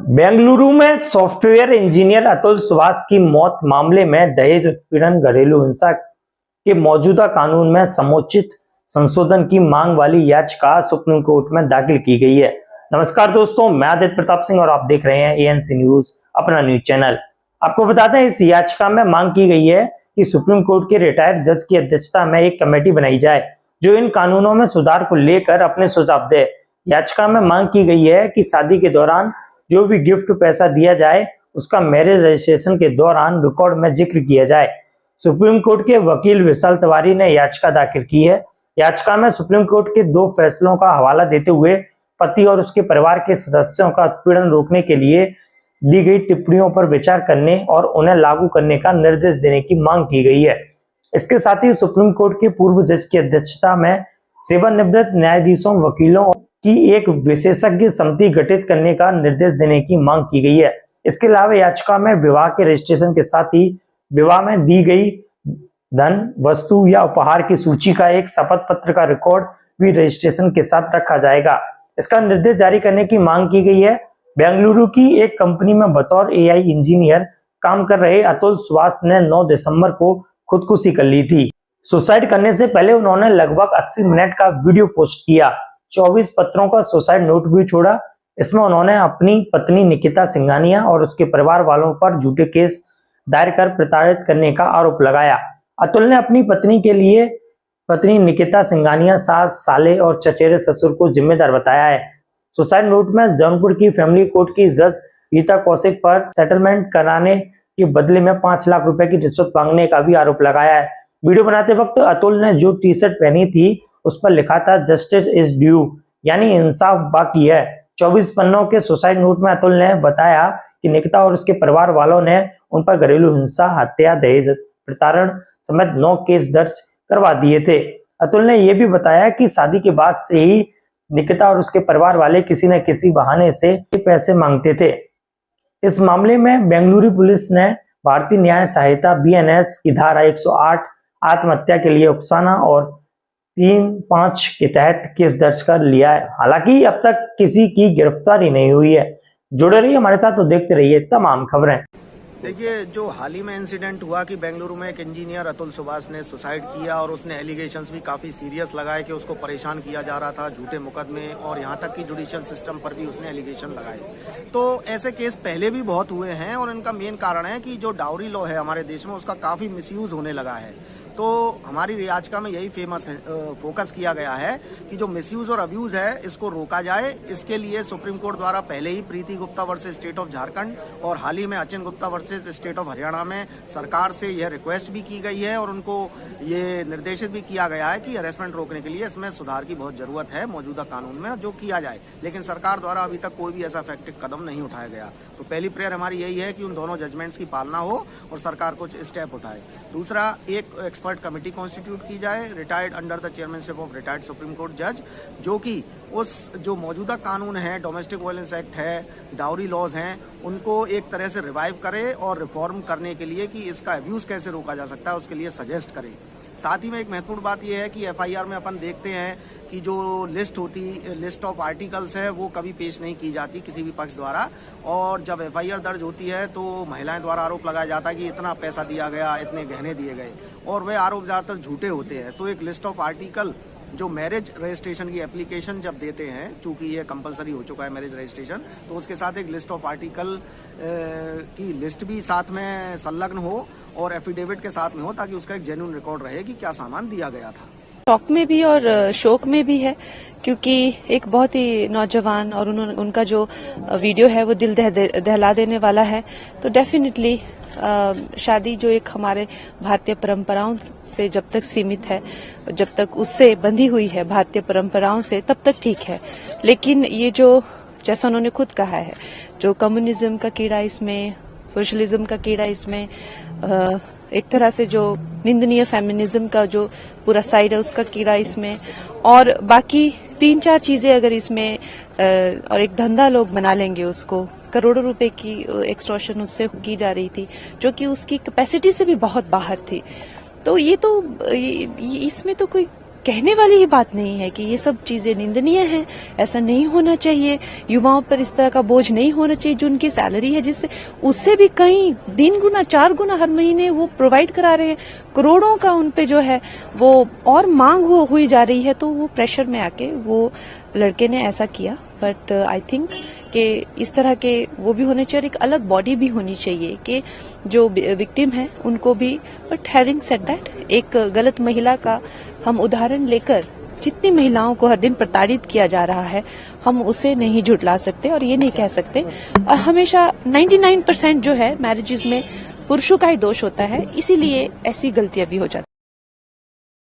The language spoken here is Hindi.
बेंगलुरु में सॉफ्टवेयर इंजीनियर अतुल सुभाष की मौत मामले में दहेज उत्पीड़न घरेलू हिंसा के मौजूदा कानून में समुचित संशोधन की मांग वाली याचिका सुप्रीम कोर्ट में दाखिल की गई है। नमस्कार दोस्तों, मैं आदित्य प्रताप सिंह और आप देख रहे हैं एएनसी न्यूज, अपना न्यूज चैनल। आपको बताते हैं, इस याचिका में मांग की गई है कि सुप्रीम कोर्ट के रिटायर्ड जज की अध्यक्षता में एक कमेटी बनाई जाए जो इन कानूनों में सुधार को लेकर अपने सुझाव दे। याचिका में मांग की गई है कि शादी के दौरान जो भी गिफ्ट पैसा दिया जाए उसका मैरिज रजिस्ट्रेशन के दौरान रिकॉर्ड में जिक्र किया जाए। सुप्रीम कोर्ट के वकील विशाल तिवारी ने याचिका दाखिल की है। याचिका में सुप्रीम कोर्ट के 2 फैसलों का हवाला देते हुए पति और उसके परिवार के सदस्यों का उत्पीड़न रोकने के लिए दी गई टिप्पणियों पर विचार करने और उन्हें लागू करने का निर्देश देने की मांग की गई है। इसके साथ ही सुप्रीम कोर्ट के पूर्व जज की अध्यक्षता में सेवानिवृत्त न्यायाधीशों, वकीलों की एक विशेषज्ञ समिति गठित करने का निर्देश देने की मांग की गई है। इसके अलावा याचिका में विवाह के रजिस्ट्रेशन के साथ ही विवाह में दी गई धन, वस्तु या उपहार की सूची का एक शपथ पत्र का रिकॉर्ड भी रजिस्ट्रेशन के साथ रखा जाएगा। इसका निर्देश जारी करने की मांग की गई है। बेंगलुरु की एक कंपनी में बतौर एआई इंजीनियर काम कर रहे अतुल सुभाष ने 9 दिसंबर को खुदकुशी कर ली थी। सुसाइड करने से पहले उन्होंने लगभग 80 मिनट का वीडियो पोस्ट किया। 24 पत्रों का सुसाइड नोट भी छोड़ा। इसमें उन्होंने अपनी पत्नी निकिता सिंघानिया और उसके परिवार वालों पर झूठे केस दायर कर प्रताड़ित करने का आरोप लगाया। अतुल ने अपनी पत्नी निकिता सिंघानिया, सास, साले और चचेरे ससुर को जिम्मेदार बताया है। सुसाइड नोट में जौनपुर की फैमिली कोर्ट की जज रीता कौशिक पर सेटलमेंट कराने के बदले में 5 लाख रुपए की रिश्वत मांगने का भी आरोप लगाया है। वीडियो बनाते वक्त अतुल ने जो टी शर्ट पहनी थी उस पर लिखा था जस्टिस इज ड्यू, यानी इंसाफ बाकी है। 24 पन्नों के सुसाइड नोट में अतुल ने बताया कि निकिता और उसके परिवार वालों ने उन पर घरेलू हिंसा, हत्या, दहेज प्रताड़न समेत 9 केस दर्ज करवा दिए थे। अतुल ने यह भी बताया कि शादी के बाद से ही निकिता और उसके परिवार वाले किसी न किसी बहाने से पैसे मांगते थे। इस मामले में बेंगलुरु पुलिस ने भारतीय न्याय सहायता बीएनएस की धारा 108 आत्महत्या के लिए उकसाना और 3-5 के तहत केस दर्ज कर लिया है। हालांकि अब तक किसी की गिरफ्तारी नहीं हुई है। जुड़े रहिए हमारे साथ, तो देखते रहिए तमाम खबरें। देखिए, जो हाल ही में इंसिडेंट हुआ कि बेंगलुरु में एक इंजीनियर अतुल सुभाष ने सुसाइड किया और उसने एलिगेशंस भी काफ़ी सीरियस लगाए कि उसको परेशान किया जा रहा था झूठे मुकदमे, और यहाँ तक कि जुडिशियल सिस्टम पर भी उसने एलिगेशन लगाए। तो ऐसे केस पहले भी बहुत हुए हैं और इनका मेन कारण है कि जो डाउरी लॉ है हमारे देश में उसका काफ़ी मिसयूज़ होने लगा है। तो हमारी याचिका में यही फोकस किया गया है कि जो मिसयूज और अब्यूज़ है इसको रोका जाए। इसके लिए सुप्रीम कोर्ट द्वारा पहले ही Preeti Gupta versus state of Jharkhand और हाल ही में Achin Gupta versus state of Haryana में सरकार से यह रिक्वेस्ट भी की गई है और उनको ये निर्देशित भी किया गया है कि हरेसमेंट रोकने के लिए इसमें सुधार की बहुत ज़रूरत है मौजूदा कानून में, जो किया जाए। लेकिन सरकार द्वारा अभी तक कोई भी ऐसा इफेक्टिव कदम नहीं उठाया गया। तो पहली प्रेयर हमारी यही है कि उन दोनों जजमेंट्स की पालना हो और सरकार कुछ स्टेप उठाए। दूसरा, एक एक्सपर्ट कमेटी कॉन्स्टिट्यूट की जाए retired under the chairmanship of retired supreme court जज, जो कि उस जो मौजूदा कानून है, डोमेस्टिक वायलेंस एक्ट है, डाउरी लॉज हैं, उनको एक तरह से रिवाइव करे और रिफॉर्म करने के लिए कि इसका अब्यूज़ कैसे रोका जा सकता है उसके लिए सजेस्ट करे। साथ ही में एक महत्वपूर्ण बात यह है कि एफआईआर में अपन देखते हैं कि जो लिस्ट ऑफ आर्टिकल्स है वो कभी पेश नहीं की जाती किसी भी पक्ष द्वारा, और जब एफआईआर दर्ज होती है तो महिलाएं द्वारा आरोप लगाया जाता है कि इतना पैसा दिया गया, इतने गहने दिए गए, और वे आरोप ज़्यादातर झूठे होते हैं। तो एक लिस्ट ऑफ आर्टिकल जो मैरिज रजिस्ट्रेशन की एप्लीकेशन जब देते हैं, चूँकि ये कंपलसरी हो चुका है मैरिज रजिस्ट्रेशन, तो उसके साथ एक लिस्ट ऑफ आर्टिकल की लिस्ट भी साथ में संलग्न हो और एफिडेविट के साथ में हो, ताकि उसका एक जेन्युइन रिकॉर्ड रहे कि क्या सामान दिया गया था। शौक में भी और शोक में भी है, क्योंकि एक बहुत ही नौजवान और उनका जो वीडियो है वो दिल दहला देने वाला है। तो डेफिनेटली शादी जो एक हमारे भारतीय परंपराओं से जब तक सीमित है, जब तक उससे बंधी हुई है भारतीय परंपराओं से, तब तक ठीक है। लेकिन ये जो, जैसा उन्होंने खुद कहा है, जो कम्युनिज्म का कीड़ा इसमें, सोशलिज्म का कीड़ा इसमें, एक तरह से जो निंदनीय फेमिनिज्म का जो पूरा साइड है उसका कीड़ा इसमें, और बाकी 3-4 चीजें अगर इसमें और एक धंधा लोग बना लेंगे उसको, करोड़ों रुपए की एक्सटॉर्शन उससे की जा रही थी जो कि उसकी कैपेसिटी से भी बहुत बाहर थी। तो ये तो इसमें तो कोई कहने वाली ही बात नहीं है कि ये सब चीजें निंदनीय हैं, ऐसा नहीं होना चाहिए। युवाओं पर इस तरह का बोझ नहीं होना चाहिए। जो उनकी सैलरी है जिससे उससे भी कहीं 3 गुना 4 गुना हर महीने वो प्रोवाइड करा रहे हैं, करोड़ों का उन पे जो है वो और मांग हुई जा रही है, तो वो प्रेशर में आके वो लड़के ने ऐसा किया। बट आई थिंक कि इस तरह के वो भी होने चाहिए, एक अलग बॉडी भी होनी चाहिए कि जो विक्टिम है उनको भी। बट हैविंग सेड दैट, एक गलत महिला का हम उदाहरण लेकर जितनी महिलाओं को हर दिन प्रताड़ित किया जा रहा है, हम उसे नहीं झुठला सकते और ये नहीं कह सकते। हमेशा 99% जो है मैरिजेस में पुरुषों का ही दोष होता है, इसीलिए ऐसी गलतियां भी हो जाती हैं।